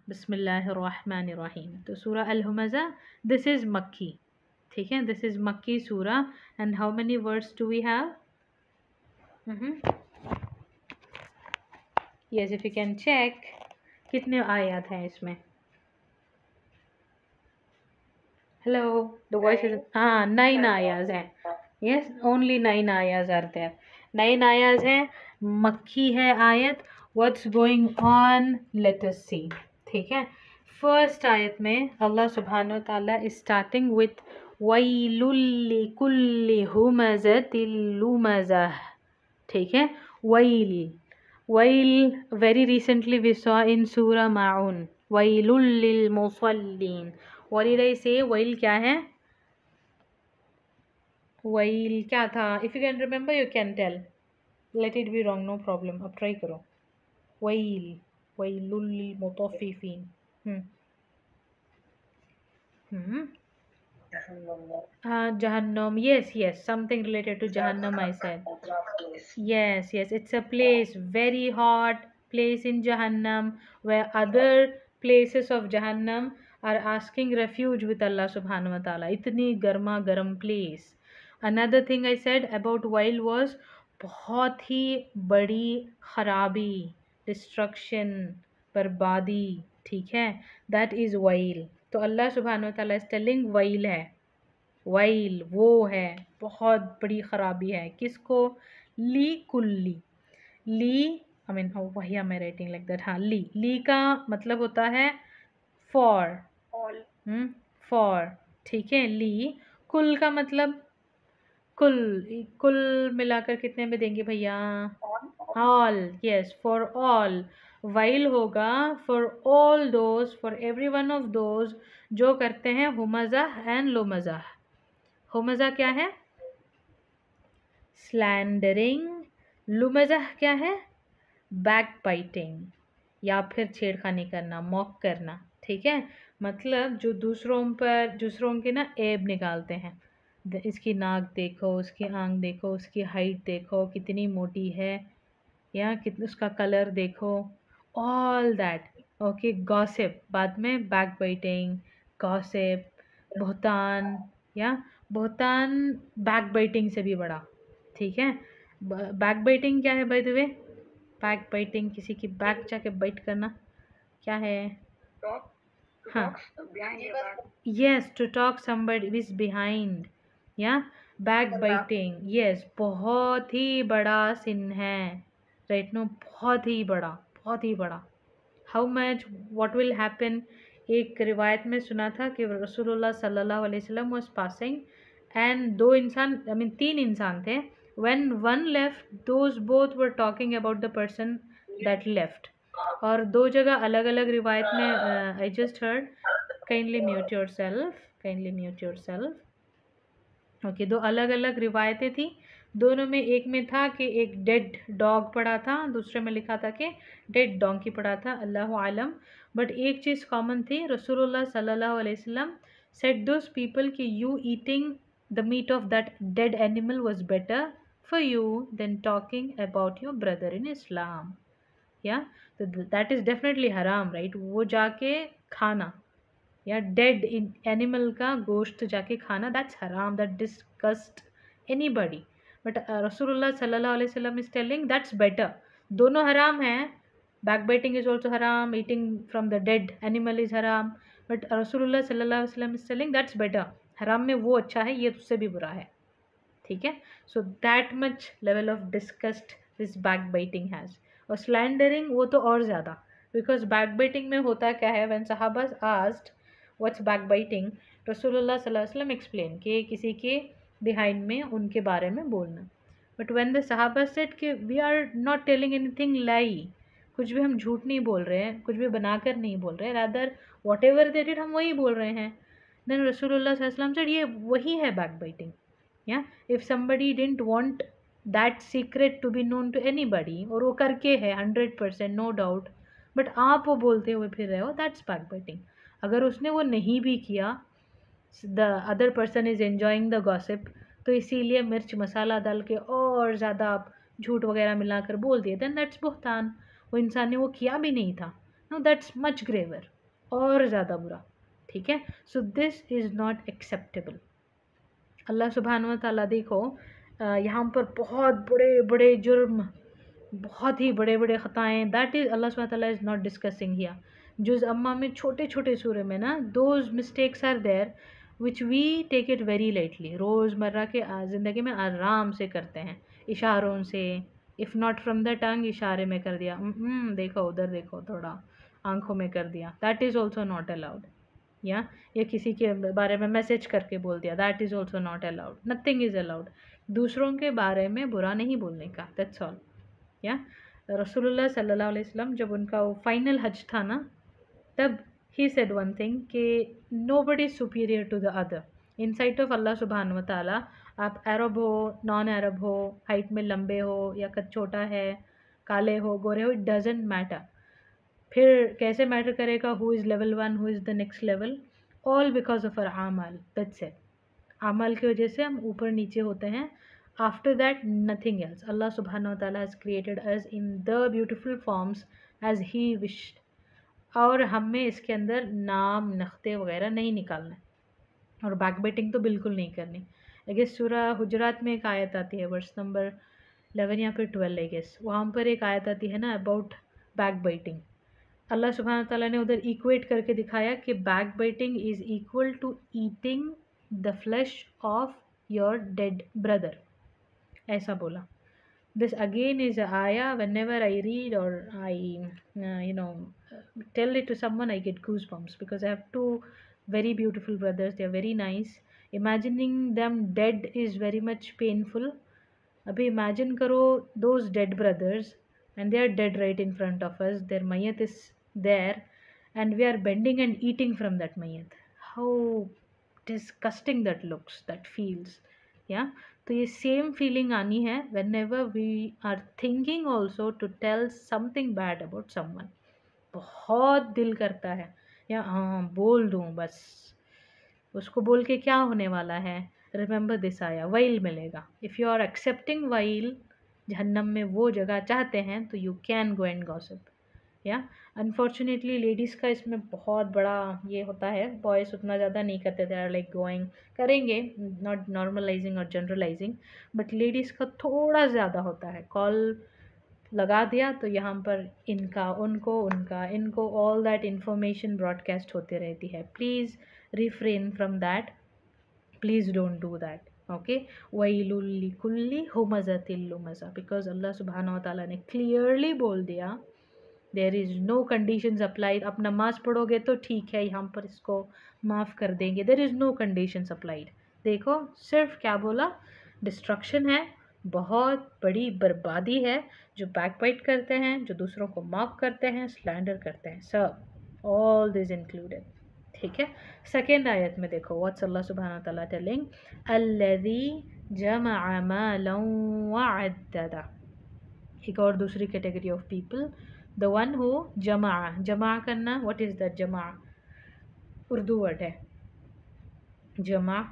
बिस्मिल्लाहिर्रहमानिर्रहीम। तो सूरा अल-हुमज़ा, दिस इज़ मक्की, ठीक है, दिस इज़ मक्की सूरा। And how many words do we have? Yes, if you can check, कितने आयत हैं इसमें? हेलो, द वॉइस इज, हाँ, 9 आयाज हैं। यस, ओनली 9 आयाज आर देयर। 9 आयाज हैं, मक्की है आयत। What's going on, let us see, ठीक है। फर्स्ट आयत में अल्लाह सुब्हानहू व तआला इज स्टार्टिंग विथ वैलुल लिकुल्लि हुमज़तिल लुमज़ह, ठीक है। Well, well very recently we saw in सूरा माउन, वैलुल लिल मुसल्लीन। What did I say? Wail क्या है? Wail क्या था? If you can remember, you can tell. Let it be wrong, no problem. अब try करो. Wail, wailul lil mutaffifin. Jahannam. Yes, yes. Something related to Jahannam, I said. Yes, yes. It's a place, very hot place in Jahannam, where other places of Jahannam are asking refuge with Allah subhanahu wa ta'ala. इतनी गर्मा गर्म place. Another thing I said about Wail was बहुत ही बड़ी खराबी, destruction, बर्बादी, ठीक है, that is Wail. तो अल्लाह सुब्हानहू व तआला इज टेलिंग Wail है, Wail वो है, बहुत बड़ी खराबी है। किसको? ली कुल्ली, ली, आई मीन वही am I writing like that? हाँ, ली का मतलब होता है फॉर, फॉर, ठीक है। ली, कुल का मतलब कुल, कुल मिलाकर कितने में देंगे भैया? All, yes, for all. वाइल होगा for all those, for every one of those जो करते हैं हुमज़ा एंड लुमज़ा। हुमज़ा क्या है? स्लैंडरिंग। लुमज़ा क्या है? बैक बाइटिंग, या फिर छेड़खानी करना, मॉक करना, ठीक है। मतलब जो दूसरों के ना ऐब निकालते हैं। इसकी नाक देखो, उसकी आंख देखो, उसकी हाइट देखो कितनी मोटी है, या कितना उसका कलर देखो, ऑल दैट, ओके। गॉसिप, बाद में बैक बाइटिंग, गॉसिप, बहुतान, या बहुतान बैक बाइटिंग से भी बड़ा, ठीक है। बैक बाइटिंग क्या है by the way? Backbiting, किसी की बैक जाके बाइट करना, क्या है? हाँ, yes, to talk somebody is behind, या बैक बाइटिंग, यस, बहुत ही बड़ा सिन है, राइट, नो, बहुत ही बड़ा, बहुत ही बड़ा। How much, what will happen? एक रिवायत में सुना था कि रसूलुल्लाह सल्लल्लाहु अलैहि वसल्लम वाज पासिंग एंड दो इंसान, आई मीन 3 इंसान थे। When one left, those both were talking about the person that left. और दो जगह अलग अलग रिवायत में, I just heard, kindly mute yourself, kindly mute yourself. Okay, दो अलग अलग रिवायतें थी। दोनों में, एक में था कि एक डेड डॉग पड़ा था, दूसरे में लिखा था कि डेड डोंकी पड़ा था, अल्लाह आलम। बट एक चीज़ कॉमन थी, रसूलुल्लाह सल्लल्लाहु अलैहि वसल्लम सेड दोज पीपल कि you eating the meat of that dead animal was better for you than talking about your brother in Islam, या तो दैट इज़ डेफिनेटली हराम, राइट। वो जाके खाना, या डेड एनिमल का गोश्त जाके खाना, दैट्स हराम, दैट डिस्गस्ट एनीबडी। बट रसूलुल्लाह सल्लल्लाहु अलैहि वसल्लम इज टेलिंग दैट्स बेटर। दोनों हराम हैं, बैक बाइटिंग इज ऑल्सो हराम, eating from the dead animal is हराम, बट रसूलुल्लाह सल्लल्लाहु अलैहि वसल्लम इज टेलिंग दैट्स बेटर। हराम में वो अच्छा है, ये उससे भी बुरा है, ठीक है। So that much level of disgust this back biting has. और स्लैंडरिंग, वो तो और ज़्यादा, बिकॉज बैक बाइटिंग में होता क्या है, व्हेन सहाबास आस्क्ड व्हाट्स बैक बाइटिंग, रसूलुल्लाह सल्लल्लाहु अलैहि वसल्लम एक्सप्लेन कि किसी के बिहाइंड में, उनके बारे में बोलना। बट व्हेन द सहाबा सेड कि we are not telling anything lie, कुछ भी हम झूठ नहीं बोल रहे हैं, कुछ भी बनाकर नहीं बोल रहे हैं, rather what ever they did हम वही बोल रहे हैं, देन रसूलुल्लाह सल्लल्लाहु अलैहि वसल्लम सेड ये वही है बैक बाइटिंग। या if somebody didn't want that secret to be known to anybody, और वो करके है 100% नो डाउट, बट आप वो बोलते हुए फिर रहे हो, दैट्स बैक बाइटिंग। अगर उसने वो नहीं भी किया, the other person is enjoying the gossip, तो इसीलिए मिर्च मसाला डाल के और ज़्यादा आप झूठ वगैरह मिलाकर बोल दिए, देन दैट्स बुहतान। वो इंसान ने वो किया भी नहीं था, नो, दैट्स मच ग्रेवर, और ज़्यादा बुरा, ठीक है। So this is not acceptable. अल्लाह सुब्हानहू व तआला देखो यहाँ पर बहुत बड़े बड़े जुर्म, बहुत ही बड़े बड़े ख़ताएँ, दैट इज़ अल्लाह सुब्हानहू व तआला इज़ नॉट डिस्कसिंग हियर। जुज़ अम्मा में छोटे छोटे सूरे में ना those mistakes are there which we take it very lightly, रोज़मर्रा के ज़िंदगी में आराम से करते हैं, इशारों से, if not from the tongue, इशारे में कर दिया, देखो उधर देखो, थोड़ा आंखों में कर दिया, that is also not allowed. या किसी के बारे में मैसेज करके बोल दिया, that is also not allowed, nothing is allowed. दूसरों के बारे में बुरा नहीं बोलने का, दैट्स ऑल। या रसूलुल्लाह सल्लल्लाहु अलैहि वसल्लम जब उनका वो फाइनल हज था ना, तब ही सेड वन थिंग कि nobody is superior to the other in sight of अल्लाह सुब्हानहू व तआला। आप अरब हो, नॉन अरब हो, हाइट में लंबे हो या कद छोटा है, काले हो, गोरे हो, इट डजेंट मैटर। फिर कैसे मैटर करेगा who is level 1, who is the next level? All because of our आमल, दैट्स इट। आमल की वजह से हम ऊपर नीचे होते हैं। After that nothing else. अल्लाह सुब्हानहू व तआला has created us in the beautiful forms as he wished, और हमें इसके अंदर नाम नख्ते वगैरह नहीं निकालना है, और बैक बाइटिंग तो बिल्कुल नहीं करनी। आई गेस सूरह हुजरात में एक आयत आती है, वर्स नंबर 11 या फिर 12 आई गेस, वहाँ पर एक आयत आती है ना अबाउट बैक बाइटिंग। अल्लाह सुब्हानहू व तआला ने उधर इक्वेट करके दिखाया कि backbiting is equal to eating the flesh of your dead brother, ऐसा बोला। This again is a ayah. Whenever I read or I tell it to someone, I get goosebumps because I have two very beautiful brothers. They are very nice. Imagining them dead is very much painful. अभी imagine करो those dead brothers and they are dead right in front of us. Their mayat is there and we are bending and eating from that mayat. How disgusting that looks, that feels. Yeah. तो ये same feeling आनी है whenever we are thinking also to tell something bad about someone. बहुत दिल करता है या हाँ बोल दूँ बस, उसको बोल के क्या होने वाला है। रिमेंबर दिस आया, वाइल मिलेगा। इफ़ यू आर एक्सेप्टिंग वाइल, जहन्नम में वो जगह चाहते हैं, तो you can go and gossip. या अनफॉर्चुनेटली लेडीज़ का इसमें बहुत बड़ा ये होता है, बॉयज़ उतना ज़्यादा नहीं करते, दे आर लाइक गोइंग, करेंगे, नॉट नॉर्मलाइजिंग और जनरलाइजिंग, बट लेडीज़ का थोड़ा ज़्यादा होता है। कॉल लगा दिया तो यहाँ पर इनका उनको, उनका इनको, ऑल दैट इंफॉर्मेशन ब्रॉडकास्ट होती रहती है। Please refrain from that, please don't do that, okay. वैलुल लिकुल्ली हुमज़तिल लुमज़ा, बिकॉज अल्लाह सुब्हानहू व तआला ने क्लियरली बोल दिया, there is no conditions applied. आप नमाज़ पढ़ोगे तो ठीक है, यहाँ पर इसको माफ़ कर देंगे, there is no conditions applied. देखो सिर्फ क्या बोला, डिस्ट्रक्शन है, बहुत बड़ी बर्बादी है। जो बैकबाइट करते हैं, जो दूसरों को माफ़ करते हैं, स्लैंडर करते हैं, सब, ऑल दिस इंक्लूडेड, ठीक है। सेकेंड आयत में देखो व्हाट्स अल्लाह सुब्हानहू व तआला टेलिंग, अल्लज़ी जमअ मालन व अद्ददा। एक और दूसरी category of people, the one who जमा, जमा करना, व्हाट इज़ दैट? जमा उर्दू वर्ड है, जमा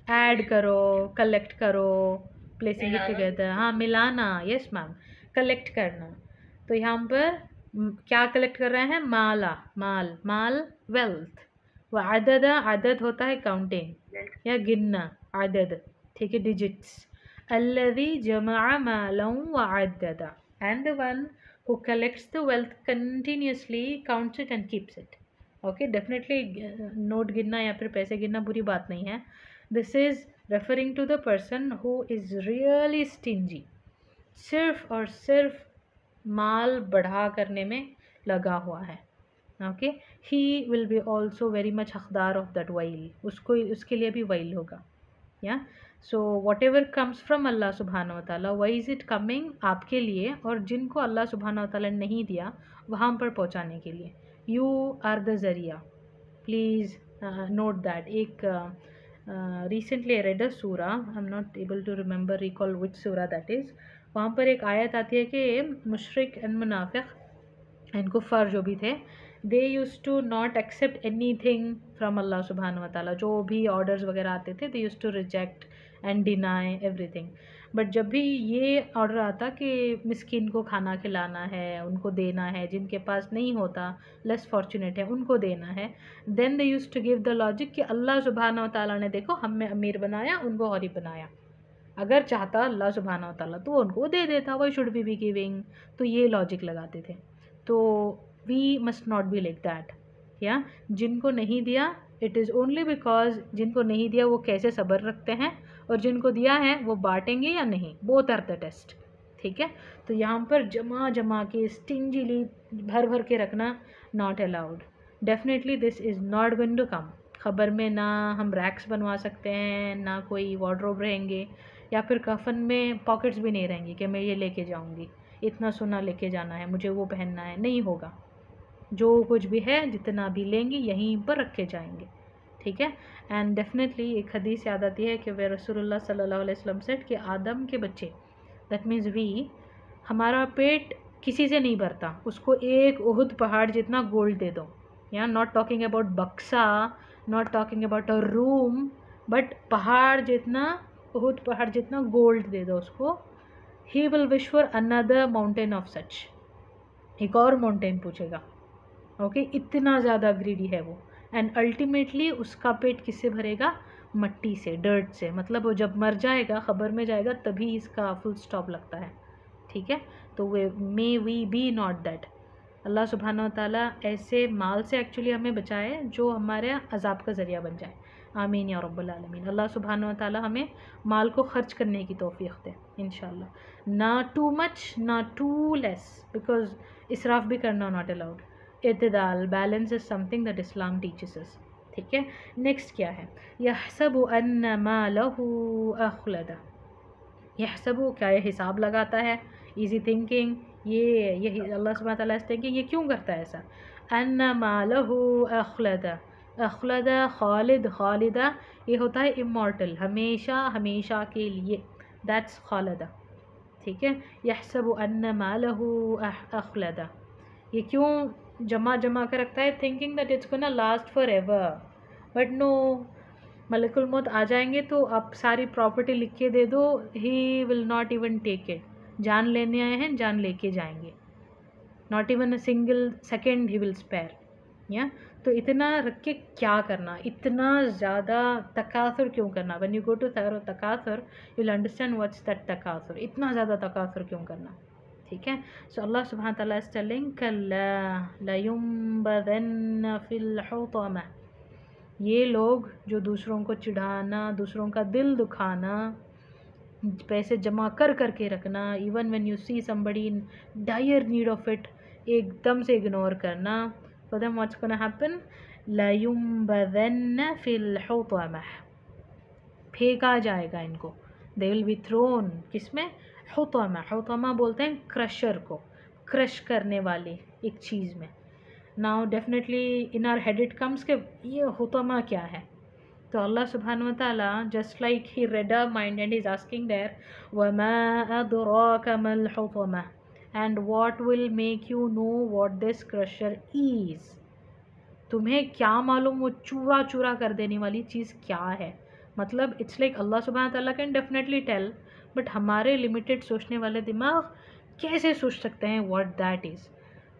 ऐड करो, कलेक्ट करो, प्लेसिंग इट टुगेदर, हाँ मिलाना, यस मैम, कलेक्ट करना। तो यहाँ पर क्या कलेक्ट कर रहे हैं? माला, माल, माल वेल्थ। व अदद, अदद होता है काउंटिंग या गिनना, अदद, ठीक है, डिजिट्स। अल्लज़ी जमअ मालन व अद्ददा, and the one who collects the wealth continuously, counts it and keeps it. Okay, definitely note गिनना या फिर पैसे गिनना बुरी बात नहीं है। This is referring to the person who is really stingy, सिर्फ और सिर्फ माल बढ़ा करने में लगा हुआ है। Okay, he will be also very much हकदार ऑफ दैट वाइल, उसको उसके लिए भी वाइल होगा। या so what comes from Allah सुब्हानहू व तआला, वाई इज़ इट कमिंग? आपके लिए, और जिनको अल्लाह सुब्हानहू व तआला नहीं दिया वहाँ पर पहुँचाने के लिए। यू आर द ज़रिया, प्लीज़ नोट दैट। एक रिसेंटली आई रेड अ सूरा, I am not able to remember recall which सूरा दैट इज़। वहाँ पर एक आयत आती है कि मुशरिक एंड मुनाफिक एंड कुफ़ार जो भी थे, they use to not accept any thing from Allah सुब्हानहू व तआला। जो भी ऑर्डर्स वगैरह आते थे, they use to reject and deny everything. But जब भी ये ऑर्डर आता कि मिस्किन को खाना खिलाना है, उनको देना है, जिनके पास नहीं होता, लेस फॉर्चुनेट है, उनको देना है, then they used to give the logic कि अल्लाह सुब्हानहू व तआला ने देखो हमें अमीर बनाया, उनको गरीब बनाया। अगर चाहता अल्लाह सुब्हानहू व तआला तो उनको दे देता, why should we be giving. तो ये लॉजिक लगाते थे। तो we must not be like that. या जिनको नहीं दिया, इट इज़ ओनली बिकॉज जिनको नहीं दिया वो कैसे सब्र रखते हैं, और जिनको दिया है वो बांटेंगे या नहीं, बोथ आर द टेस्ट। ठीक है, तो यहाँ पर जमा जमा के स्टिंजीली भर भर के रखना not allowed. Definitely this is not going to come. खबर में ना हम रैक्स बनवा सकते हैं, ना कोई वार्डरोब रहेंगे, या फिर कफन में पॉकेट्स भी नहीं रहेंगी कि मैं ये लेके जाऊँगी, इतना सोना लेके जाना है, मुझे वो पहनना है, नहीं होगा। जो कुछ भी है, जितना भी लेंगी यहीं पर रखे जाएंगे। ठीक है। एंड डेफिनेटली एक हदीस याद आती है कि वे रसूलुल्लाह सल्लल्लाहु अलैहि वसल्लम सेड कि आदम के बच्चे, दैट मीन्स वी, हमारा पेट किसी से नहीं भरता, उसको एक उहुद पहाड़ जितना गोल्ड दे दो। या नॉट टॉकिंग अबाउट बक्सा, not talking about a room, but पहाड़ जितना, उहुद पहाड़ जितना गोल्ड दे दो उसको, he will wish for another mountain of such. एक और माउंटेन पूछेगा। ओके, इतना ज़्यादा ग्रीडी है वो। एंड अल्टीमेटली उसका पेट किससे भरेगा? मट्टी से, डर्ट से। मतलब वो जब मर जाएगा, ख़बर में जाएगा, तभी इसका फुल स्टॉप लगता है। ठीक है, तो way may we be not that. Allah सुब्हानहू व तआला ऐसे माल से एक्चुअली हमें बचाए जो हमारे अजाब का ज़रिया बन जाए। आमीन या रब्बल आलमीन। अल्लाह सुब्हानहू व तआला हमें माल को ख़र्च करने की तौफीक दे इंशाअल्लाह। ना टू मच, ना टू लेस, बिकॉज इसराफ भी करना नॉट अलाउड। इत्तिदाल, balance is something that Islam teaches us. ठीक है, नेक्स्ट क्या है? यहसबु अन्न मालहु अखलदा। यहसबु, क्या ये हिसाब लगाता है? Easy thinking. ये अल्लाह सुब्हानहू व तआला इस थिंकिंग, ये क्यों करता है ऐसा? अन्न मालहु अखलदा। अखलदा, खालिद, खालिदा, ये होता है इमॉर्टल, हमेशा हमेशा के लिए, दैट्स खालिदा। ठीक है, यहसबु अन्न मालहु अखलदा, ये क्यों जमा जमा कर रखता है? Thinking that it's gonna last for ever. But no, मलकुल मौत आ जाएंगे तो आप सारी प्रॉपर्टी लिख के दे दो, he will not even take it. जान लेने आए हैं, जान लेके जाएंगे, not even a single second he will spare. या तो इतना रख के क्या करना, इतना ज़्यादा तकासुर क्यों करना? व्हेन यू गो टू तकासुर you will understand what's that तकासुर। इतना ज़्यादा तकासुर क्यों करना? ठीक है, सो अल्लाह सुब्हानहू व तआला इज टेलिंग कल्ला लयुंबदन्न फिल हुतमा। ये लोग जो दूसरों को चिढ़ाना, दूसरों का दिल दुखाना, पैसे जमा कर करके रखना, even when you see somebody in dire need of it, एकदम से इग्नोर करना, for them what's gonna happen? लयुंबदन्न फिल हुतमा, फेंका जाएगा इनको। दे विल बी थ्रोन, किसमें? हुतमा। हुतमा बोलते हैं क्रशर को, क्रश करने वाली एक चीज़ में। Now definitely in our head it comes कि ये हुतमा क्या है? तो अल्लाह सुब्हानहू व तआला just like he read a mind and is asking there वमा अदराका मल हुतमा, and what will make you know what this crusher is. तुम्हें क्या मालूम वो चूरा चूरा कर देने वाली चीज़ क्या है? मतलब इट्स लाइक अल्लाह सुब्हानहू व तआला कैन डेफिनेटली टेल, बट हमारे लिमिटेड सोचने वाले दिमाग कैसे सोच सकते हैं what that is,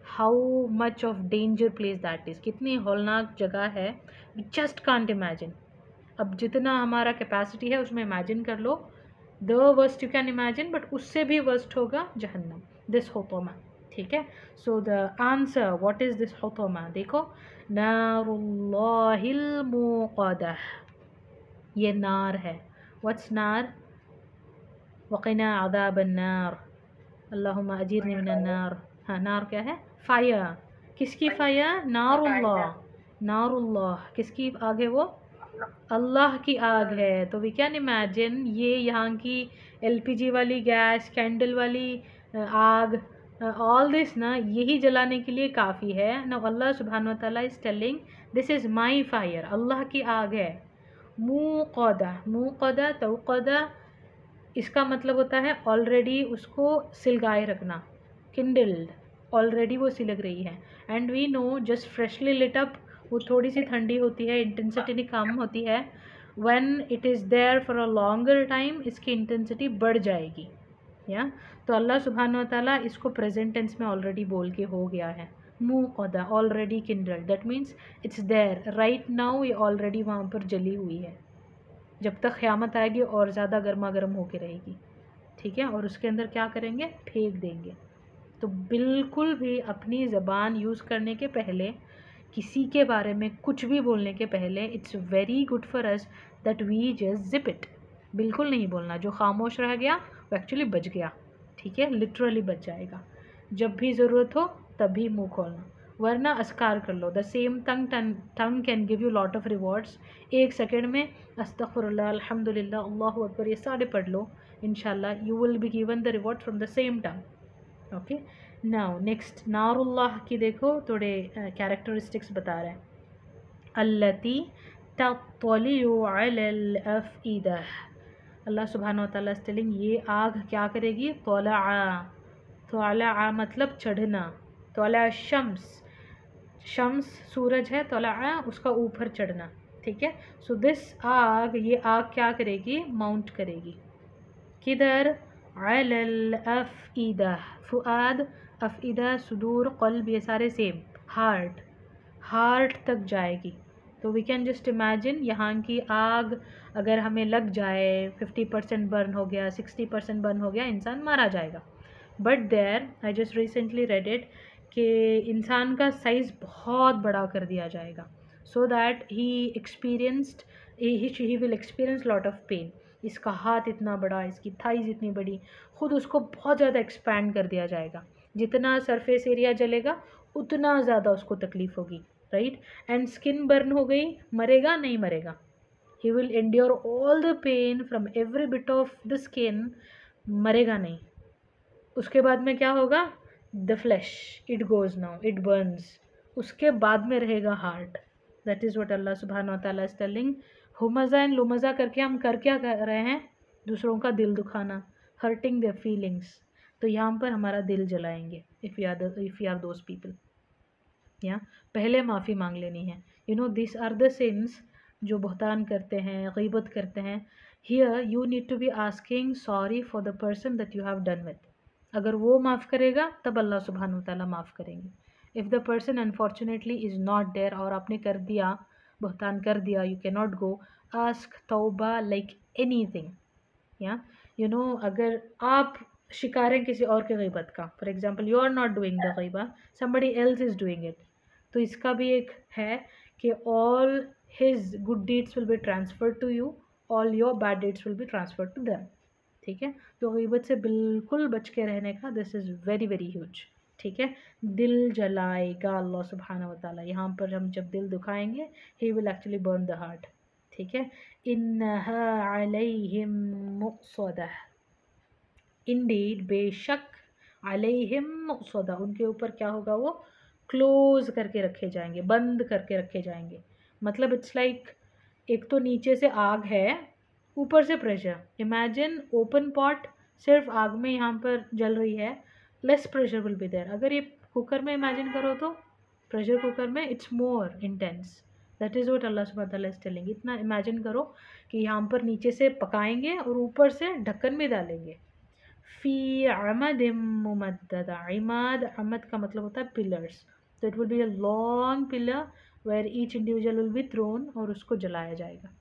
how much of danger place that is, कितनी हौलनाक जगह है, वी जस्ट कांट इमेजिन। अब जितना हमारा कैपेसिटी है उसमें इमेजिन कर लो, the worst you can imagine, but उससे भी वर्स्ट होगा जहन्नम, दिस हुतमा। ठीक है, so the answer what is this हुतमा? देखो, नारुल्लाहिल मुक़दा, ये नार है। व्हाट्स नार? वक़िना अज़ाबन नार, अल्लाहुम्मा अजीरनी मिनन नार। हाँ, नार क्या है? फायर। किसकी फायर? नारुल्लाह। नारुल्लाह, किसकी आग है वो? अल्लाह की आग है। तो वी कैन इमेजिन ये यहाँ की एलपीजी वाली गैस, कैंडल वाली आग, ऑल दिस ना, यही जलाने के लिए काफ़ी है ना। अल्लाह सुब्हानहू व तआला is telling this is my fire, Allah की आग है। मुक़दा, मुक़दा, तौक़दा, इसका मतलब होता है ऑलरेडी उसको सिलगाए रखना, किंडल्ड, ऑलरेडी वो सिलग रही है। And we know just freshly lit up, वो थोड़ी सी ठंडी होती है, इंटेंसिटी कम होती है, when it is there for a longer time इसकी इंटेंसिटी बढ़ जाएगी। या तो अल्लाह सुब्हानहू व तआला इसको प्रेजेंट टेंस में ऑलरेडी बोल के हो गया है, मूक़दा, already kindled, that means it's there right now, ये ऑलरेडी वहाँ पर जली हुई है, जब तक क़यामत आएगी और ज़्यादा गर्मा गर्म होके रहेगी। ठीक है, और उसके अंदर क्या करेंगे, फेंक देंगे। तो बिल्कुल भी अपनी ज़बान यूज़ करने के पहले, किसी के बारे में कुछ भी बोलने के पहले, it's very good for us that we just zip it. बिल्कुल नहीं बोलना, जो खामोश रह गया वो एक्चुअली बच गया। ठीक है, लिटरली बच जाएगा। जब भी ज़रूरत हो तभी मुंह खोलना, वरना अस्कार कर लो। The same tongue can give you lot of rewards. 1 second में अस्तगफिरुल्लाह, अल्हम्दुलिल्लाह, अल्लाहु अकबर ये सारे पढ़ लो, इंशाल्लाह you will be given the reward from the same tongue. Okay, now next नारुल्लाह की देखो, थोड़े कैरेक्टरिस्टिक्स बता रहे हैं। अल्लती तत्तलिउ अलल अफ़इदा, अल्लाह सुब्हानहू व तआला इज़ टेलिंग ये आग क्या करेगी, तलआ मतलब चढ़ना, तलआ शम्स, शम्स सूरज है, तलआ उसका ऊपर चढ़ना। ठीक है, सो दिस आग, ये आग क्या करेगी, माउंट करेगी किधर, अलल अफ़इदा, फुआद, अफ़इदा, सुदूर, क़ल्ब, ये सारे सेम, हार्ट तक जाएगी। तो वी कैन जस्ट इमेजिन यहाँ की आग अगर हमें लग जाए, 50% बर्न हो गया, 60% बर्न हो गया, इंसान मारा जाएगा। But there I just recently read it कि इंसान का साइज़ बहुत बड़ा कर दिया जाएगा, so that he will experience lot of pain. इसका हाथ इतना बड़ा, इसकी थाइज इतनी बड़ी, ख़ुद उसको बहुत ज़्यादा एक्सपैंड कर दिया जाएगा। जितना सरफेस एरिया जलेगा उतना ज़्यादा उसको तकलीफ़ होगी, राइट। एंड स्किन बर्न हो गई, मरेगा नहीं मरेगा, he will endure all the pain from every bit of the skin, मरेगा नहीं। उसके बाद में क्या होगा, the flesh, it goes now, it burns, उसके बाद में रहेगा हार्ट। दैट इज़ व्हाट अल्लाह सुब्हानहू व तआला इज़ टेलिंग। हुमज़ा एंड लुमज़ा करके हम कर क्या कर रहे हैं, दूसरों का दिल दुखाना, हर्टिंग देयर फीलिंग्स। तो यहाँ पर हमारा दिल जलाएंगे if you are those people. या पहले माफ़ी मांग लेनी है। You know this are the sins जो बहतान करते हैं, गीबत करते हैं। Here you need to be asking sorry for the person that you have done with. अगर वो माफ़ करेगा तब अल्लाह सुब्हानहू व तआला माफ़ करेंगे। If the person unfortunately is not there, और आपने कर दिया, बहतान कर दिया, you can not go ask तौबा लाइक एनीथिंग। या यू नो अगर आप शिकार हैं किसी और के गीबत का, for example you are not doing the गीबा, somebody else is doing it, तो इसका भी एक है कि all his good deeds will be transferred to you, all your bad deeds will be transferred to them. ठीक है, तो गीबत से बिल्कुल बच के रहने का, this is very very huge. ठीक है, दिल जलाएगा अल्लाह सुब्हानहू व तआला। यहाँ पर हम जब दिल दुखाएंगे, he will actually burn the heart. ठीक है, इन्नहा अलैहिम मुक़सदा, इंडीड बेशक, अलैहिम मुक़सदा, उनके ऊपर क्या होगा, वो क्लोज़ करके रखे जाएंगे, बंद करके रखे जाएंगे। मतलब इट्स लाइक एक तो नीचे से आग है, ऊपर से प्रेशर। इमेजिन ओपन पॉट, सिर्फ आग में यहाँ पर जल रही है, less pressure will be there. अगर ये कुकर में इमेजिन करो तो प्रेशर कुकर में it's more intense. That is what अल्लाह सुब्हानहू व तआला इज़ टेलिंग। इतना इमेजिन करो कि यहाँ पर नीचे से पकाएंगे और ऊपर से ढक्कन भी डालेंगे। फ़ी अमद मुमद्ददा, इमाद, अमद का मतलब होता है पिलर्स, तो it will be a long pillar where each individual will be thrown, और उसको जलाया जाएगा।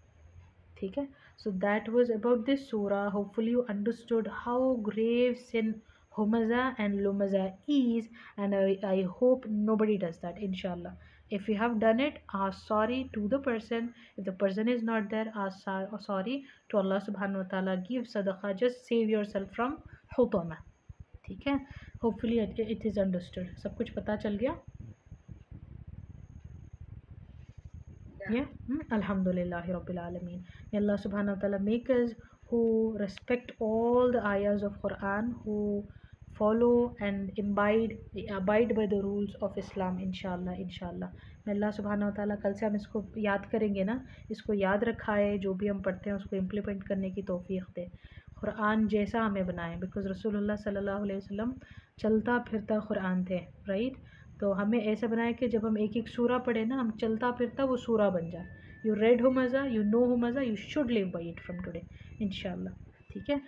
ठीक है, so that was about this सूरा। Hopefully you understood how grave sin हुमज़ा एंड लुमज़ा is, and I hope nobody does that, inshallah. If you have done it, ask sorry to the person. If the person is not there, ask sorry to Allah subhanahu wa ta'ala. Give sadaqah, just save yourself from hutama. ठीक है, hopefully it is understood. सब कुछ पता चल गया। Alhamdulillahi Rabbil Alameen. May Allah subhanahu wa ta'ala make us who respect all the ayahs of Quran, who follow and abide by the rules of Islam, inshallah. May Allah subhanahu wa ta'ala, कल से हम इसको याद करेंगे ना, इसको याद रखा है, जो भी हम पढ़ते हैं उसको इम्प्लीमेंट करने की तौफीक दे, कुरान जैसा हमें बनाए। बिकॉज रसूलुल्लाह सल्लल्लाहु अलैहि वसल्लम चलता फिरता कुरान थे, राइट। तो हमें ऐसा बनाए कि जब हम एक एक सूरा पढ़े ना, हम चलता फिरता वो सूरा बन जाए, यू रेड हुमज़ा, यू नो हुमज़ा, you should live by it from today इंशाल्लाह। ठीक है।